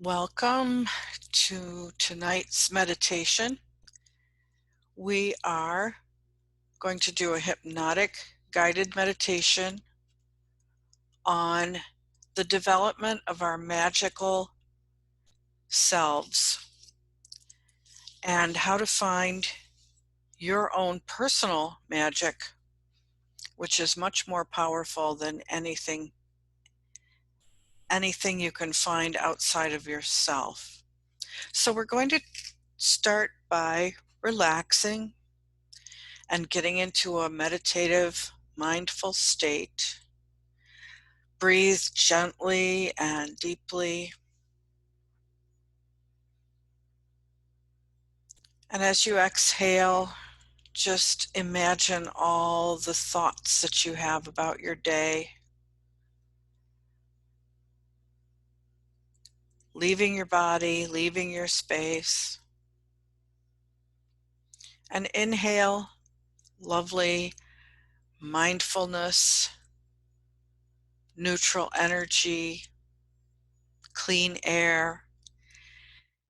Welcome to tonight's meditation. We are going to do a hypnotic guided meditation on the development of our magical selves and how to find your own personal magic, which is much more powerful than anything you can find outside of yourself. So we're going to start by relaxing and getting into a meditative, mindful state. Breathe gently and deeply. And as you exhale, just imagine all the thoughts that you have about your day, leaving your body, leaving your space. And inhale lovely mindfulness, neutral energy, clean air.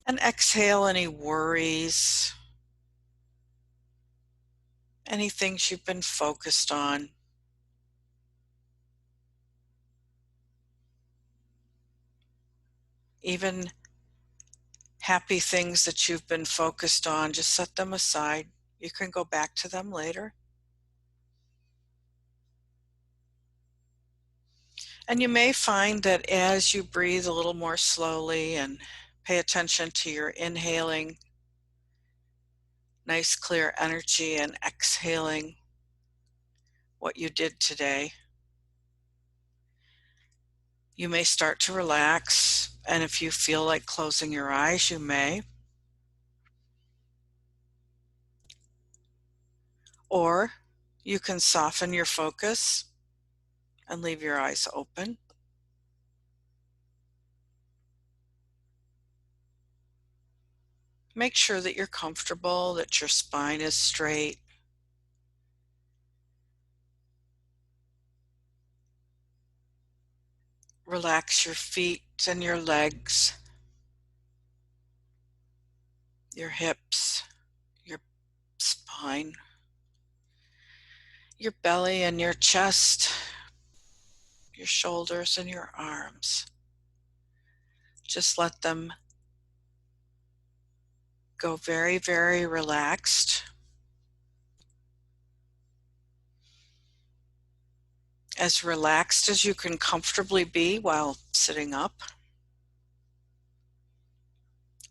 And exhale any worries, any things you've been focused on. Even happy things that you've been focused on, just set them aside. You can go back to them later. And you may find that as you breathe a little more slowly and pay attention to your inhaling, nice clear energy, and exhaling what you did today, you may start to relax. And if you feel like closing your eyes, you may. Or you can soften your focus and leave your eyes open. Make sure that you're comfortable, that your spine is straight. Relax your feet and your legs, your hips, your spine, your belly and your chest, your shoulders and your arms. Just let them go very, very relaxed. As relaxed as you can comfortably be while sitting up.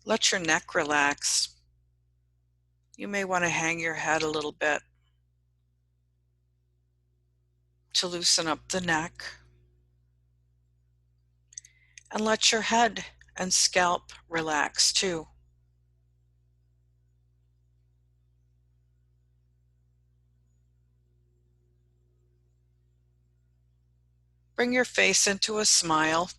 Let your neck relax. You may want to hang your head a little bit to loosen up the neck. And let your head and scalp relax too. Bring your face into a smile.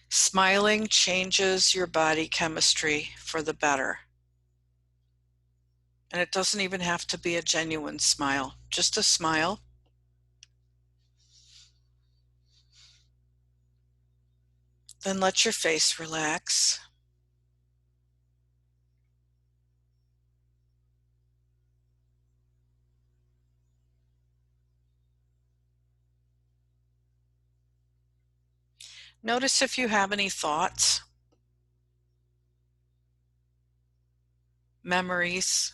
Smiling changes your body chemistry for the better. And it doesn't even have to be a genuine smile, just a smile. Then let your face relax. Notice if you have any thoughts, memories.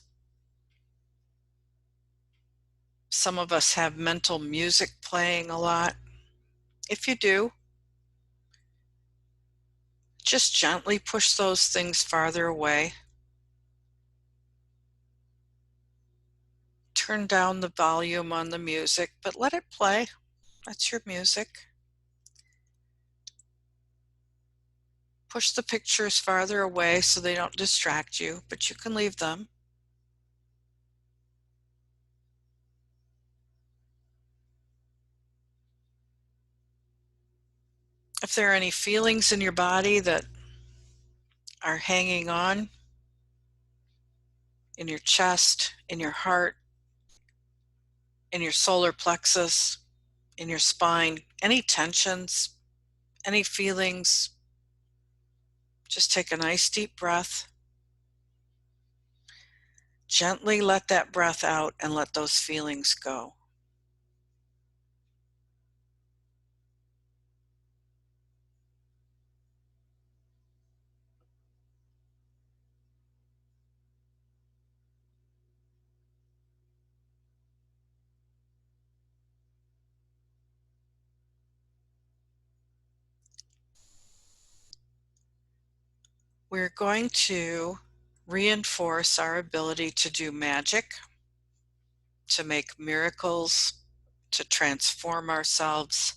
Some of us have mental music playing a lot. If you do, just gently push those things farther away. Turn down the volume on the music, but let it play. That's your music. Push the pictures farther away so they don't distract you, but you can leave them. If there are any feelings in your body that are hanging on, in your chest, in your heart, in your solar plexus, in your spine, any tensions, any feelings. Just take a nice deep breath. Gently let that breath out and let those feelings go. We're going to reinforce our ability to do magic, to make miracles, to transform ourselves,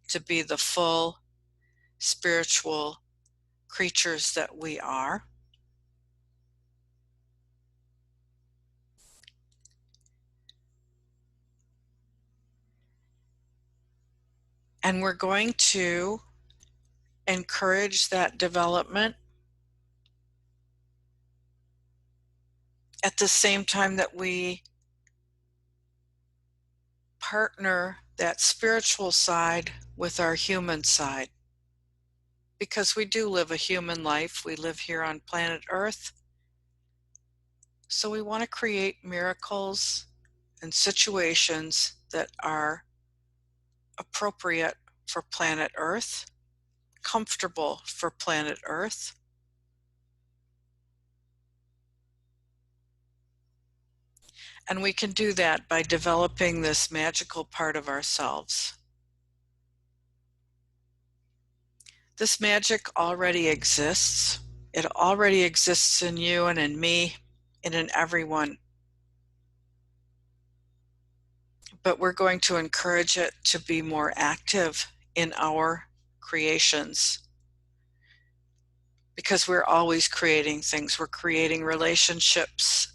to be the full spiritual creatures that we are. And we're going to encourage that development at the same time that we partner that spiritual side with our human side. Because we do live a human life, we live here on planet Earth. So we want to create miracles and situations that are appropriate for planet Earth, comfortable for planet Earth. And we can do that by developing this magical part of ourselves. This magic already exists. It already exists in you and in me and in everyone. But we're going to encourage it to be more active in our creations. Because we're always creating things. We're creating relationships.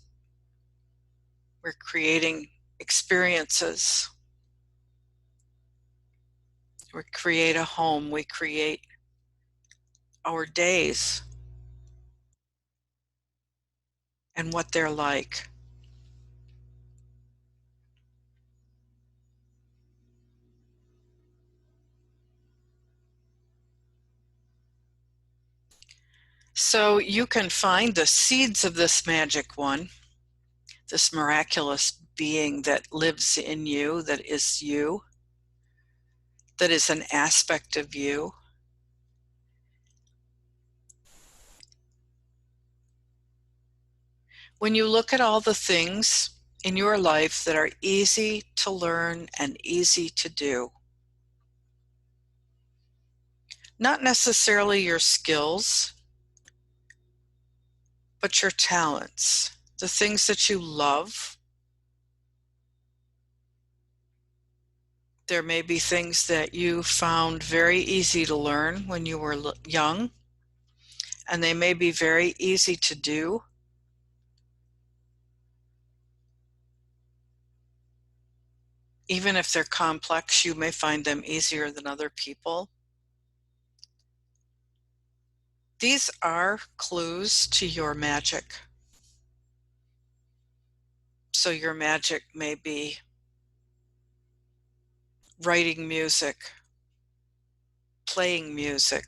We're creating experiences. We create a home. We create our days and what they're like. So you can find the seeds of this magic one, this miraculous being that lives in you, that is an aspect of you. When you look at all the things in your life that are easy to learn and easy to do, not necessarily your skills, but your talents, the things that you love. There may be things that you found very easy to learn when you were young, and they may be very easy to do. Even if they're complex, you may find them easier than other people. These are clues to your magic. So your magic may be writing music, playing music,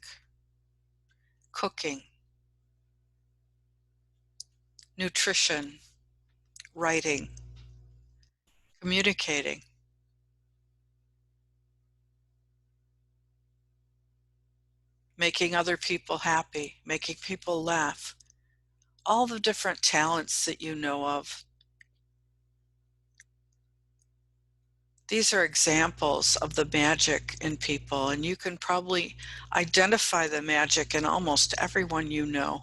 cooking, nutrition, writing, communicating, making other people happy, making people laugh. All the different talents that you know of. These are examples of the magic in people, and you can probably identify the magic in almost everyone you know.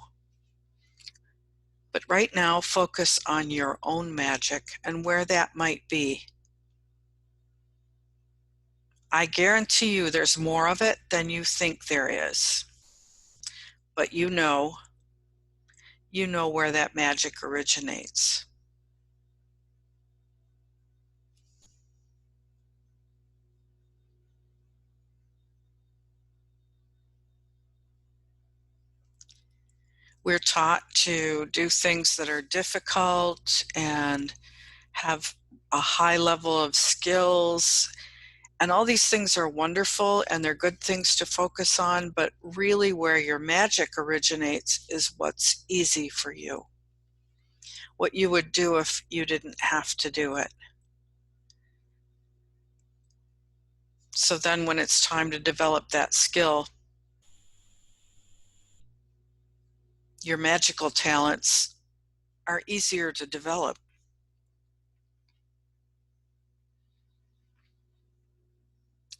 But right now, focus on your own magic and where that might be. I guarantee you there's more of it than you think there is. But you know where that magic originates. We're taught to do things that are difficult and have a high level of skills And all these things are wonderful and they're good things to focus on, but really where your magic originates is what's easy for you. What you would do if you didn't have to do it. So then when it's time to develop that skill, your magical talents are easier to develop.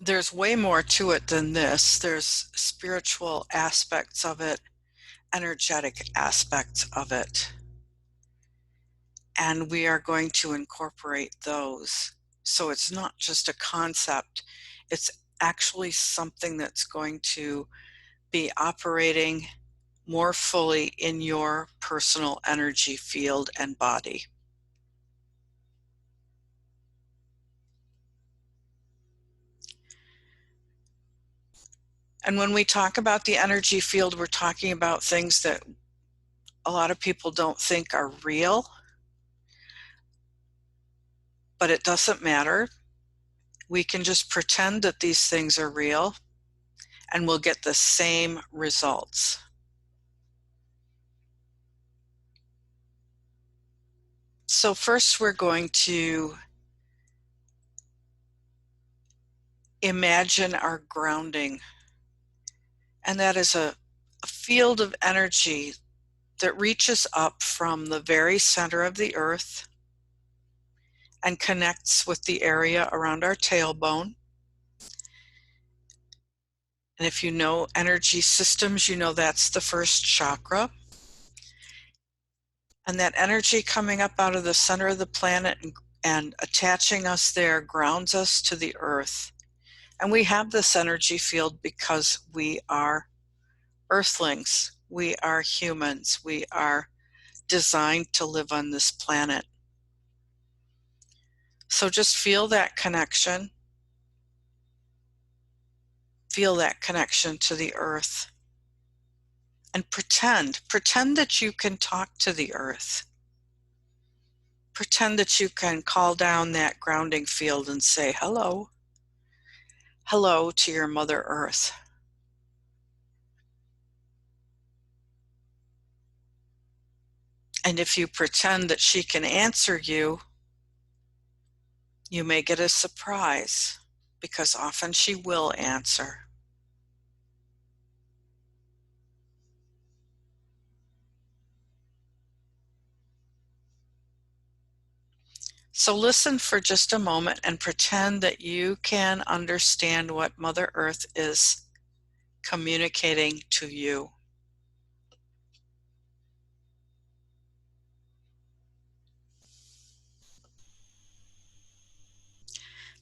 There's way more to it than this. There's spiritual aspects of it, energetic aspects of it. And we are going to incorporate those. So it's not just a concept, it's actually something that's going to be operating more fully in your personal energy field and body. And when we talk about the energy field, we're talking about things that a lot of people don't think are real, but it doesn't matter. We can just pretend that these things are real and we'll get the same results. So first we're going to imagine our grounding. And that is a field of energy that reaches up from the very center of the earth and connects with the area around our tailbone. And if you know energy systems, you know that's the first chakra. And that energy coming up out of the center of the planet and attaching us there grounds us to the earth. And we have this energy field because we are earthlings. We are humans. We are designed to live on this planet. So just feel that connection. Feel that connection to the earth. And pretend that you can talk to the earth. Pretend that you can call down that grounding field and say, hello. Hello to your Mother Earth. And if you pretend that she can answer you, you may get a surprise, because often she will answer. So listen for just a moment and pretend that you can understand what Mother Earth is communicating to you.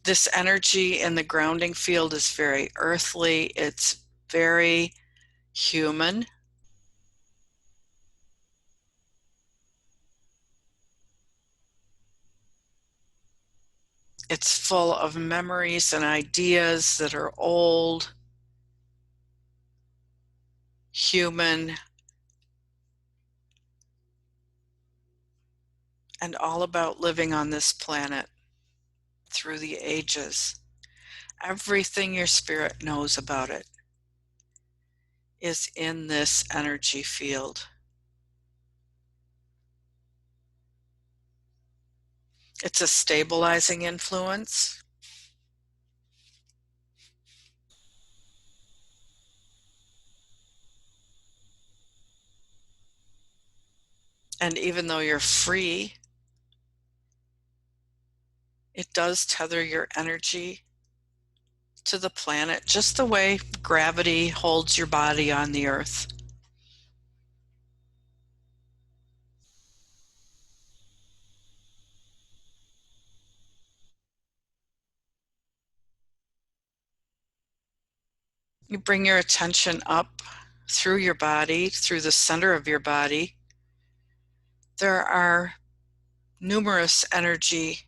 This energy in the grounding field is very earthly. It's very human. It's full of memories and ideas that are old, human, and all about living on this planet through the ages. Everything your spirit knows about it is in this energy field. It's a stabilizing influence. And even though you're free, it does tether your energy to the planet, just the way gravity holds your body on the earth. You bring your attention up through your body, through the center of your body. There are numerous energy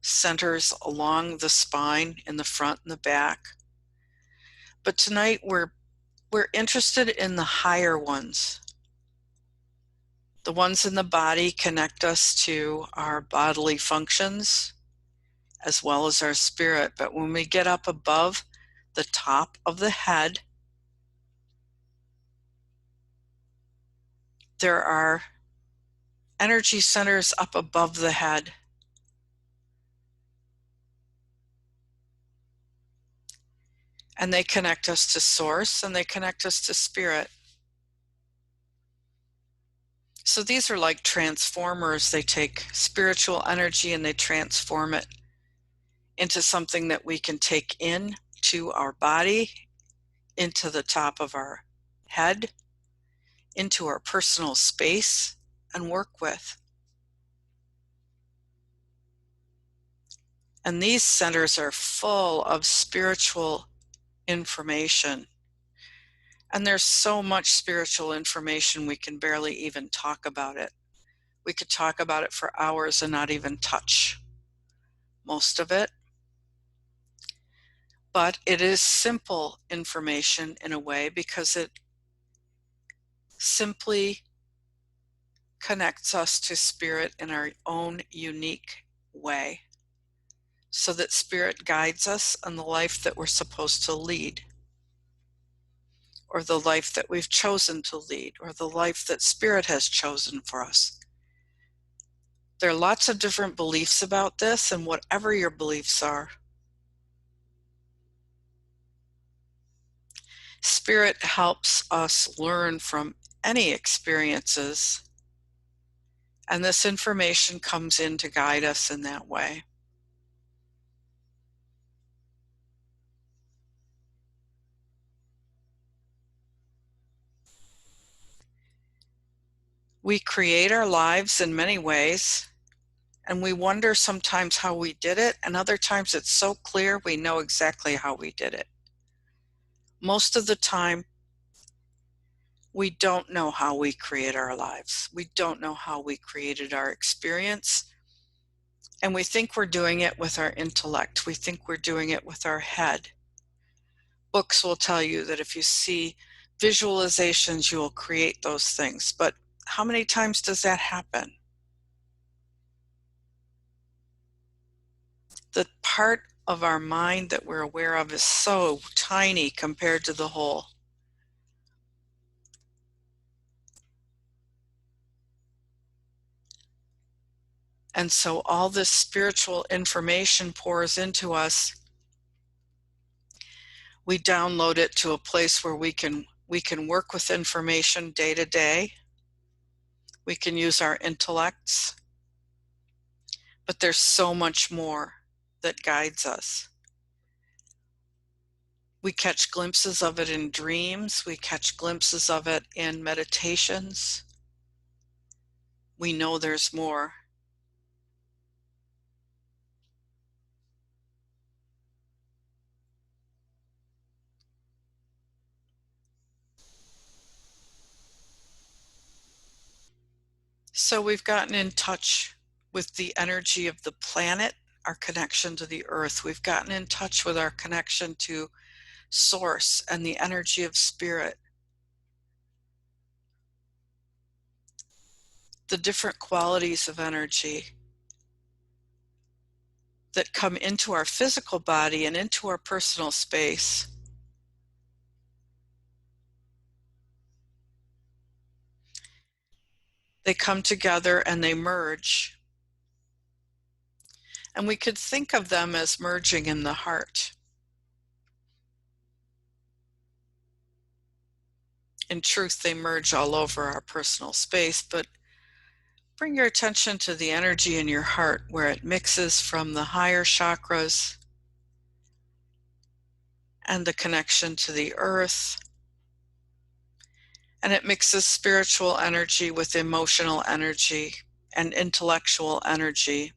centers along the spine, in the front and the back. But tonight we're interested in the higher ones. The ones in the body connect us to our bodily functions as well as our spirit. But when we get up above the top of the head, there are energy centers up above the head. And they connect us to source and they connect us to spirit. So these are like transformers. They take spiritual energy and they transform it into something that we can take in to our body, into the top of our head, into our personal space, and work with. And these centers are full of spiritual information. And there's so much spiritual information we can barely even talk about it. We could talk about it for hours and not even touch most of it. But it is simple information in a way because it simply connects us to spirit in our own unique way, so that spirit guides us on the life that we're supposed to lead, or the life that we've chosen to lead, or the life that spirit has chosen for us. There are lots of different beliefs about this, and whatever your beliefs are, spirit helps us learn from any experiences, and this information comes in to guide us in that way. We create our lives in many ways, and we wonder sometimes how we did it, and other times it's so clear we know exactly how we did it. Most of the time, we don't know how we create our lives. We don't know how we created our experience, and we think we're doing it with our intellect. We think we're doing it with our head. Books will tell you that if you see visualizations, you will create those things. But how many times does that happen? The part of our mind that we're aware of is so tiny compared to the whole. And so all this spiritual information pours into us. We download it to a place where we can work with information day to day. We can use our intellects. But there's so much more that guides us. We catch glimpses of it in dreams. We catch glimpses of it in meditations. We know there's more. So we've gotten in touch with the energy of the planet, our connection to the earth. We've gotten in touch with our connection to source and the energy of spirit. The different qualities of energy that come into our physical body and into our personal space. They come together and they merge. And we could think of them as merging in the heart. In truth, they merge all over our personal space, but bring your attention to the energy in your heart where it mixes from the higher chakras and the connection to the earth. And it mixes spiritual energy with emotional energy and intellectual energy.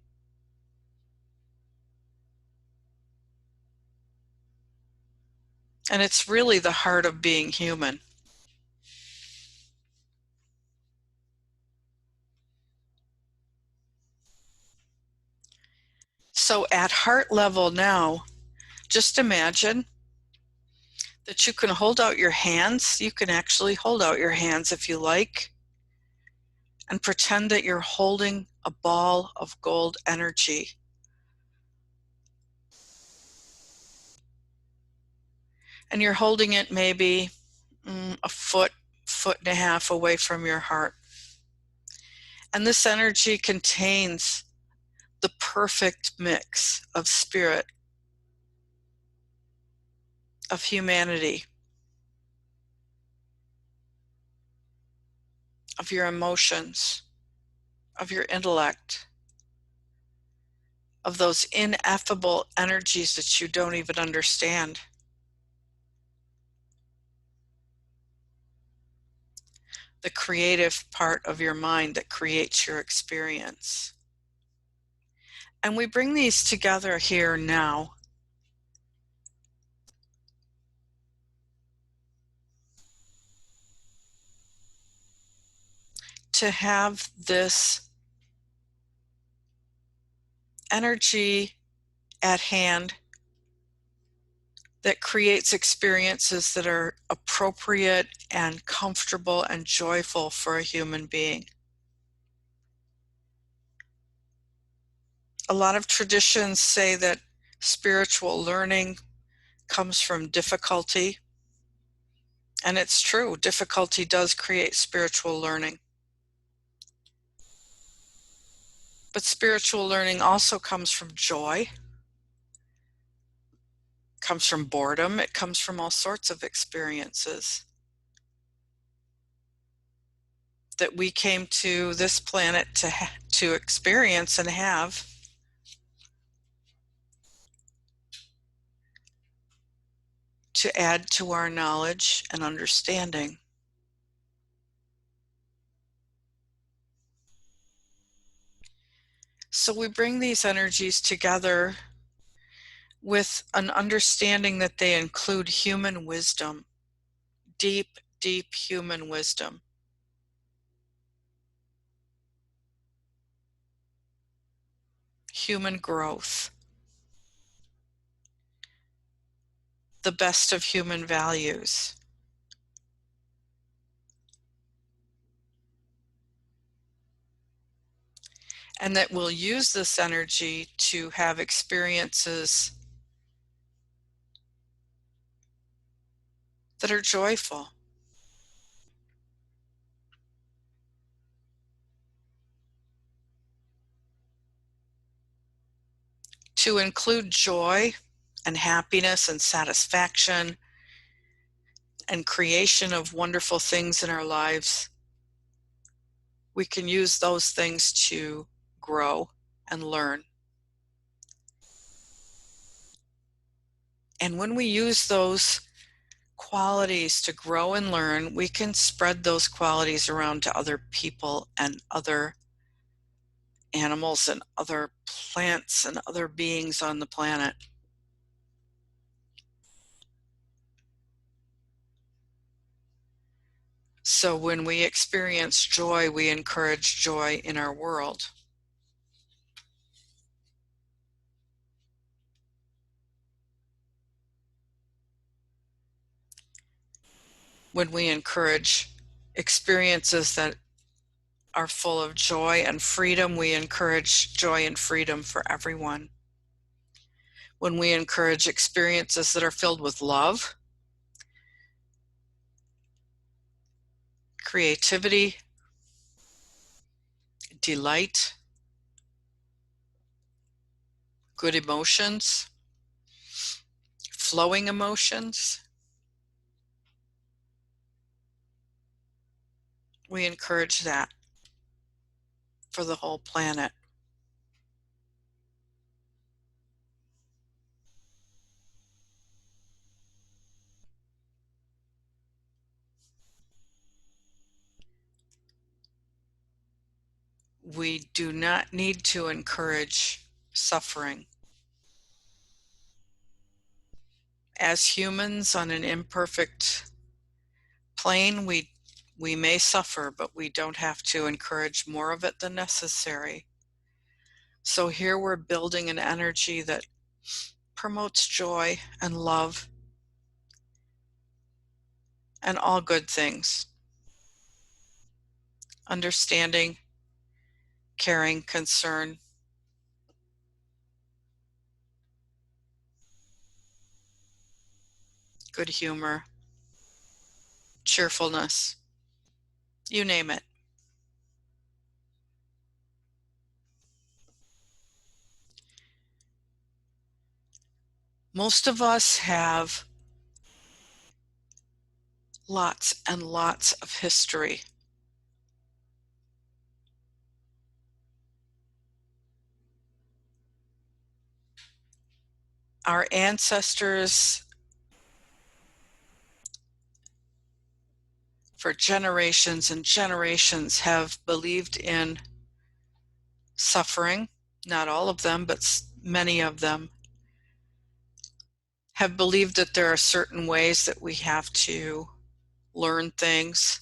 And it's really the heart of being human. So at heart level now, just imagine that you can hold out your hands. You can actually hold out your hands if you like, and pretend that you're holding a ball of gold energy. And you're holding it maybe a foot, foot and a half away from your heart. And this energy contains the perfect mix of spirit, of humanity, of your emotions, of your intellect, of those ineffable energies that you don't even understand. The creative part of your mind that creates your experience. And we bring these together here now. To have this energy at hand that creates experiences that are appropriate and comfortable and joyful for a human being. A lot of traditions say that spiritual learning comes from difficulty, and it's true, difficulty does create spiritual learning. But spiritual learning also comes from joy, comes from boredom, it comes from all sorts of experiences that we came to this planet to experience and have. To add to our knowledge and understanding. So we bring these energies together with an understanding that they include human wisdom, deep, deep human wisdom. Human growth, the best of human values. And that we'll use this energy to have experiences that are joyful. To include joy and happiness and satisfaction and creation of wonderful things in our lives. We can use those things to grow and learn. And when we use those qualities to grow and learn, we can spread those qualities around to other people and other animals and other plants and other beings on the planet. So when we experience joy, we encourage joy in our world. When we encourage experiences that are full of joy and freedom, we encourage joy and freedom for everyone. When we encourage experiences that are filled with love, creativity, delight, good emotions, flowing emotions, we encourage that for the whole planet. We do not need to encourage suffering. As humans on an imperfect plane, we may suffer, but we don't have to encourage more of it than necessary. So here we're building an energy that promotes joy and love and all good things. Understanding, caring, concern. good humor, cheerfulness, you name it. Most of us have lots and lots of history. Our ancestors, for generations and generations, have believed in suffering. Not all of them, but many of them have believed that there are certain ways that we have to learn things,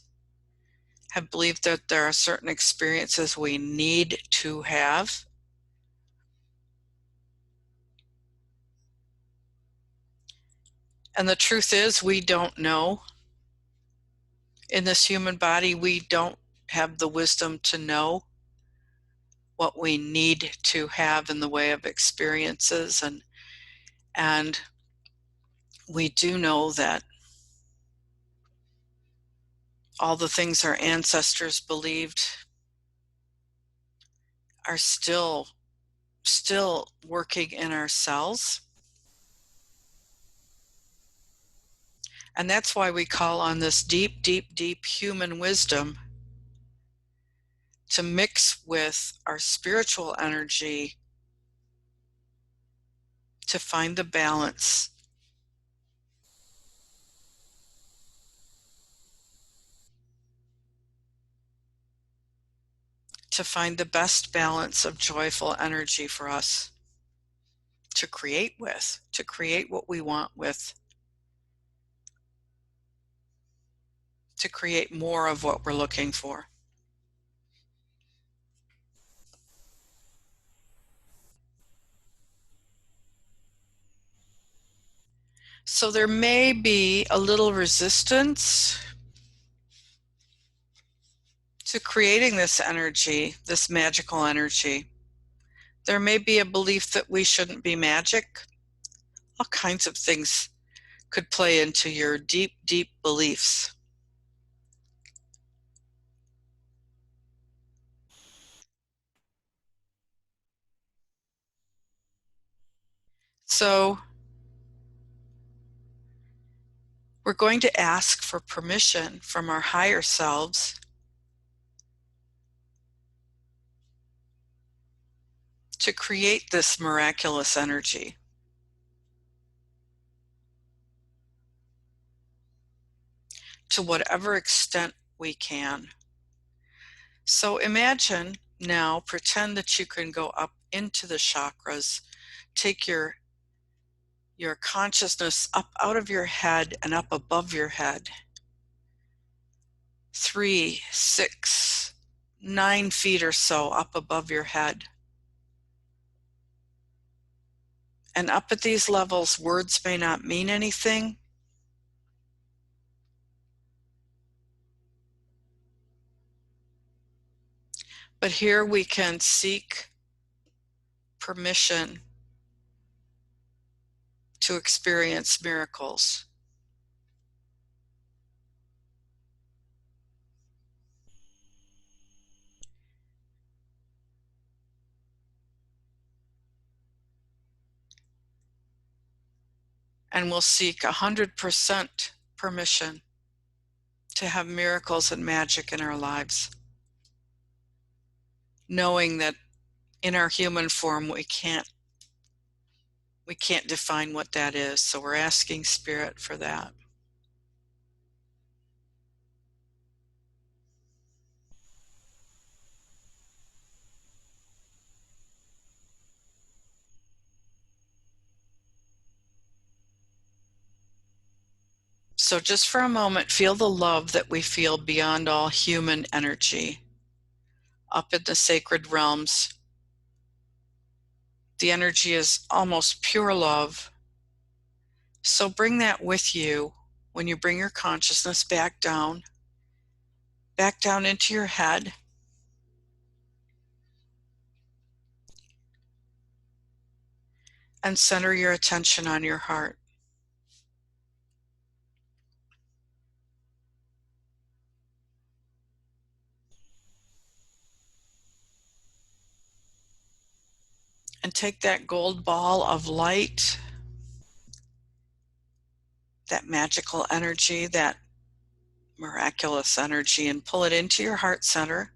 have believed that there are certain experiences we need to have. And the truth is, we don't know. In this human body, we don't have the wisdom to know what we need to have in the way of experiences. And we do know that all the things our ancestors believed are still working in our cells. And that's why we call on this deep, deep, deep human wisdom to mix with our spiritual energy to find the balance, to find the best balance of joyful energy for us to create with, to create what we want with, to create more of what we're looking for. So there may be a little resistance to creating this energy, this magical energy. There may be a belief that we shouldn't be magic. All kinds of things could play into your deep, deep beliefs. So we're going to ask for permission from our higher selves to create this miraculous energy. To whatever extent we can. So imagine now, pretend that you can go up into the chakras, take your consciousness up out of your head and up above your head. 3, 6, 9 feet or so up above your head. And up at these levels, words may not mean anything. But here we can seek permission to experience miracles. And we'll seek 100% permission to have miracles and magic in our lives, knowing that in our human form we can't define what that is. So we're asking Spirit for that. So just for a moment, feel the love that we feel beyond all human energy up in the sacred realms. The energy is almost pure love. So bring that with you when you bring your consciousness back down into your head. And center your attention on your heart. And take that gold ball of light, that magical energy, that miraculous energy, and pull it into your heart center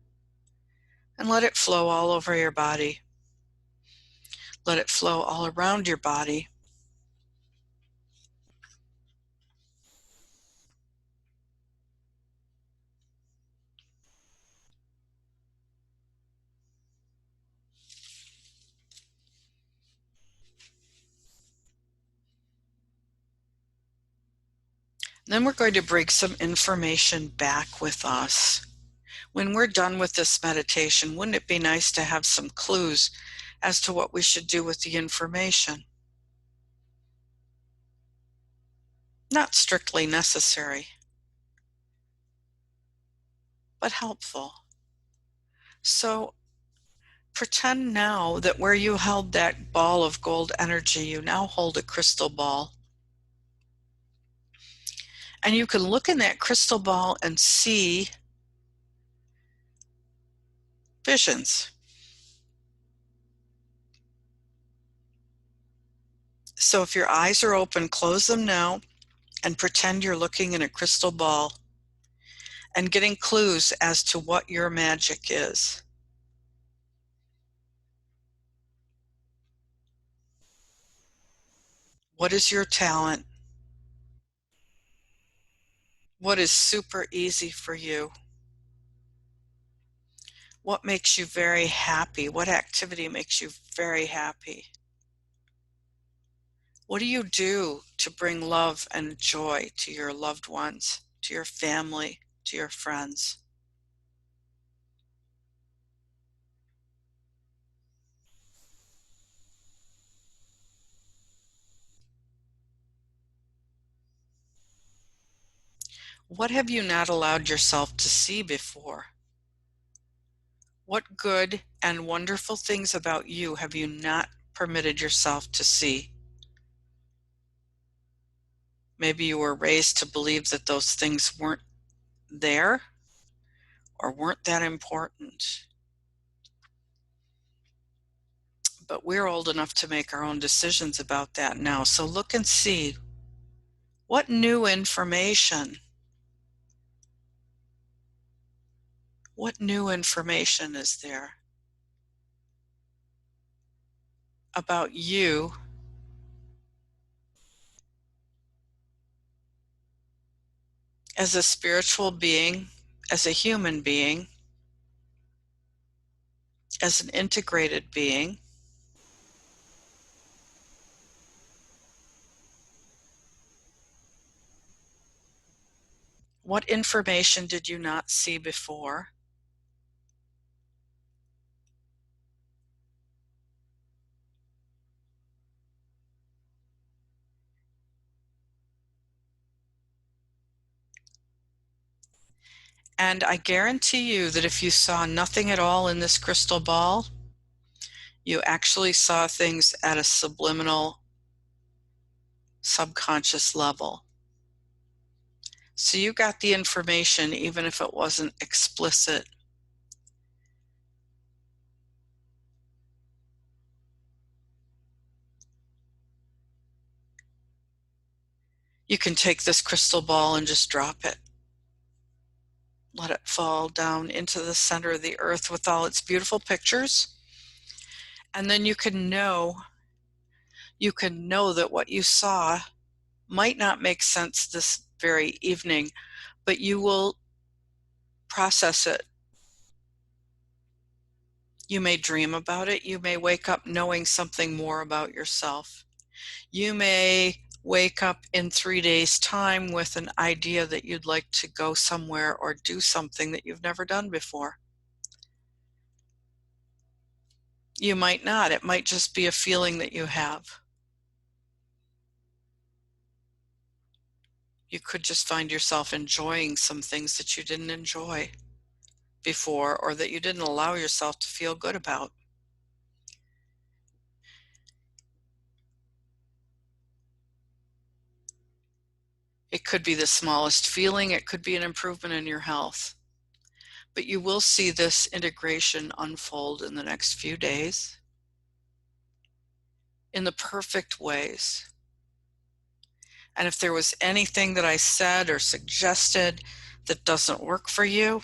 and let it flow all over your body. Let it flow all around your body. Then we're going to bring some information back with us. When we're done with this meditation, wouldn't it be nice to have some clues as to what we should do with the information? Not strictly necessary, but helpful. So pretend now that where you held that ball of gold energy, you now hold a crystal ball. And you can look in that crystal ball and see visions. So if your eyes are open, close them now and pretend you're looking in a crystal ball and getting clues as to what your magic is. What is your talent? What is super easy for you? What makes you very happy? What activity makes you very happy? What do you do to bring love and joy to your loved ones, to your family, to your friends? What have you not allowed yourself to see before? What good and wonderful things about you have you not permitted yourself to see? Maybe you were raised to believe that those things weren't there or weren't that important. But we're old enough to make our own decisions about that now. So look and see, what new information, is there about you as a spiritual being, as a human being, as an integrated being? What information did you not see before? And I guarantee you that if you saw nothing at all in this crystal ball, you actually saw things at a subliminal, subconscious level. So you got the information even if it wasn't explicit. You can take this crystal ball and just drop it. Let it fall down into the center of the earth with all its beautiful pictures. And then you can know that what you saw might not make sense this very evening, but you will process it. You may dream about it. You may wake up knowing something more about yourself. You may wake up in 3 days' time with an idea that you'd like to go somewhere or do something that you've never done before. You might not. It might just be a feeling that you have. You could just find yourself enjoying some things that you didn't enjoy before or that you didn't allow yourself to feel good about. It could be the smallest feeling. It could be an improvement in your health. But you will see this integration unfold in the next few days. in the perfect ways. And if there was anything that I said or suggested that doesn't work for you,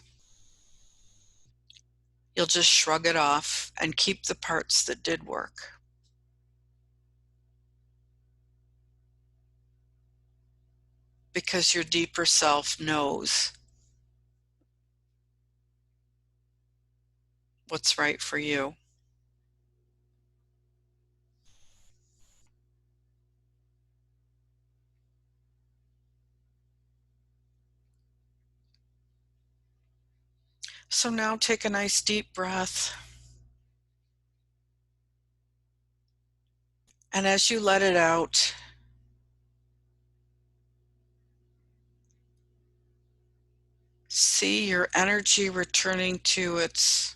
you'll just shrug it off and keep the parts that did work. Because your deeper self knows what's right for you. So now take a nice deep breath. And as you let it out, see your energy returning to its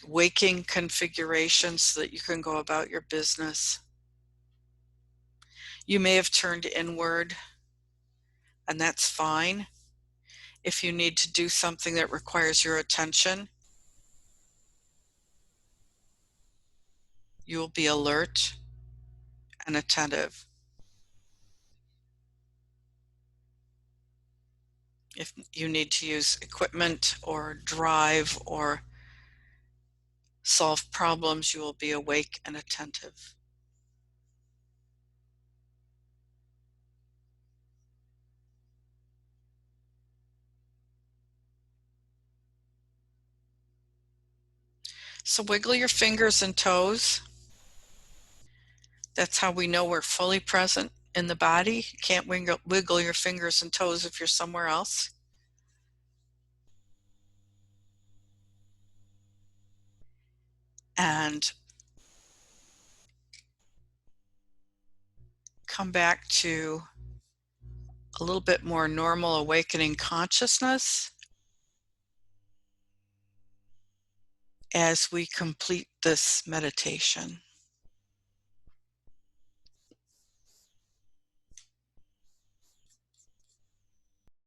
waking configuration so that you can go about your business. You may have turned inward, and that's fine. If you need to do something that requires your attention, you will be alert and attentive. If you need to use equipment or drive or solve problems, you will be awake and attentive. So wiggle your fingers and toes. That's how we know we're fully present in the body. You can't wiggle your fingers and toes if you're somewhere else. And come back to a little bit more normal awakening consciousness as we complete this meditation.